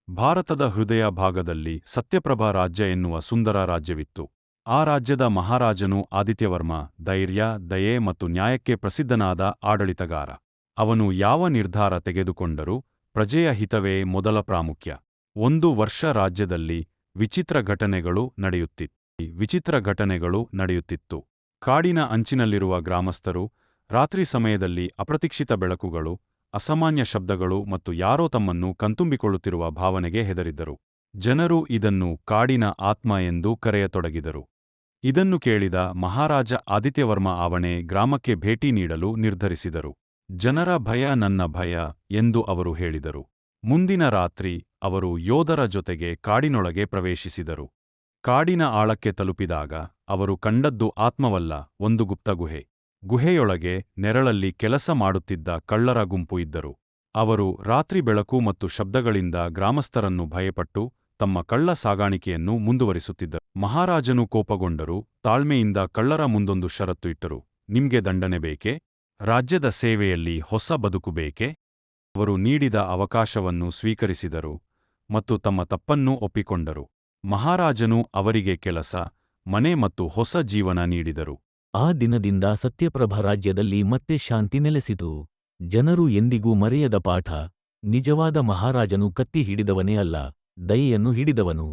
ಭಾರತದ ಹೃದಯ ಭಾಗದಲ್ಲಿ ಸತ್ಯಪ್ರಭಾ ರಾಜ್ಯ ಎನ್ನುವ ಸುಂದರ ರಾಜ್ಯವಿತ್ತು. ಆ ರಾಜ್ಯದ ಮಹಾರಾಜನು ಆದಿತ್ಯವರ್ಮ ಧೈರ್ಯ, ದಯೆ ಮತ್ತು ನ್ಯಾಯಕ್ಕೆ ಪ್ರಸಿದ್ಧನಾದ ಆಡಳಿತಗಾರ. ಅವನು ಯಾವ ನಿರ್ಧಾರ ತೆಗೆದುಕೊಂಡರೂ ಪ್ರಜೆಯ ಹಿತವೇ ಮೊದಲ ಪ್ರಾಮುಖ್ಯ. ಒಂದು ವರ್ಷ ರಾಜ್ಯದಲ್ಲಿ ವಿಚಿತ್ರ ಘಟನೆಗಳು ನಡೆಯುತ್ತಿತ್ತು. ಕಾಡಿನ ಅಂಚಿನಲ್ಲಿರುವ ಗ್ರಾಮಸ್ಥರು ರಾತ್ರಿ ಸಮಯದಲ್ಲಿ ಅಪ್ರತೀಕ್ಷಿತ ಬೆಳಕುಗಳು, ಅಸಾಮಾನ್ಯ ಶಬ್ದಗಳು ಮತ್ತು ಯಾರೋ ತಮ್ಮನ್ನು ಕಣ್ತುಂಬಿಕೊಳ್ಳುತ್ತಿರುವ ಭಾವನೆಗೆ ಹೆದರಿದ್ದರು. ಜನರು ಇದನ್ನು ಕಾಡಿನ ಆತ್ಮ ಎಂದು ಕರೆಯತೊಡಗಿದರು. ಇದನ್ನು ಕೇಳಿದ ಮಹಾರಾಜ ಆದಿತ್ಯವರ್ಮ ಅವನೇ ಗ್ರಾಮಕ್ಕೆ ಭೇಟಿ ನೀಡಲು ನಿರ್ಧರಿಸಿದರು. ಜನರ ಭಯ ನನ್ನ ಭಯ ಎಂದು ಅವರು ಹೇಳಿದರು. ಮುಂದಿನ ರಾತ್ರಿ ಅವರು ಯೋಧರ ಜೊತೆಗೆ ಕಾಡಿನೊಳಗೆ ಪ್ರವೇಶಿಸಿದರು. ಕಾಡಿನ ಆಳಕ್ಕೆ ತಲುಪಿದಾಗ ಅವರು ಕಂಡದ್ದು ಆತ್ಮವಲ್ಲ, ಒಂದು ಗುಪ್ತ ಗುಹೆ. ಗುಹೆಯೊಳಗೆ ನೆರಳಲ್ಲಿ ಕೆಲಸ ಮಾಡುತ್ತಿದ್ದ ಕಳ್ಳರ ಗುಂಪು ಇದ್ದರು. ಅವರು ರಾತ್ರಿ ಬೆಳಕು ಮತ್ತು ಶಬ್ದಗಳಿಂದ ಗ್ರಾಮಸ್ಥರನ್ನು ಭಯಪಟ್ಟು ತಮ್ಮ ಕಳ್ಳ ಸಾಗಾಣಿಕೆಯನ್ನು ಮುಂದುವರಿಸುತ್ತಿದ್ದರು. ಮಹಾರಾಜನು ಕೋಪಗೊಂಡರು. ತಾಳ್ಮೆಯಿಂದ ಕಳ್ಳರ ಮುಂದೊಂದು ಷರತ್ತು ಇಟ್ಟರು. ನಿಮ್ಗೆ ದಂಡನೆ ಬೇಕೇ? ರಾಜ್ಯದ ಸೇವೆಯಲ್ಲಿ ಹೊಸ ಬದುಕು ಬೇಕೇ? ಅವರು ನೀಡಿದ ಅವಕಾಶವನ್ನು ಸ್ವೀಕರಿಸಿದರು ಮತ್ತು ತಮ್ಮ ತಪ್ಪನ್ನೂ ಒಪ್ಪಿಕೊಂಡರು. ಮಹಾರಾಜನು ಅವರಿಗೆ ಕೆಲಸ, ಮನೆ ಮತ್ತು ಹೊಸ ಜೀವನ ನೀಡಿದರು. ಆ ದಿನದಿಂದ ಸತ್ಯಪ್ರಭಾ ರಾಜ್ಯದಲ್ಲಿ ಮತ್ತೆ ಶಾಂತಿ ನೆಲೆಸಿತು. ಜನರು ಎಂದಿಗೂ ಮರೆಯದ ಪಾಠ: ನಿಜವಾದ ಮಹಾರಾಜನು ಕತ್ತಿ ಹಿಡಿದವನೇ ಅಲ್ಲ, ದಯೆಯನ್ನು ಹಿಡಿದವನು.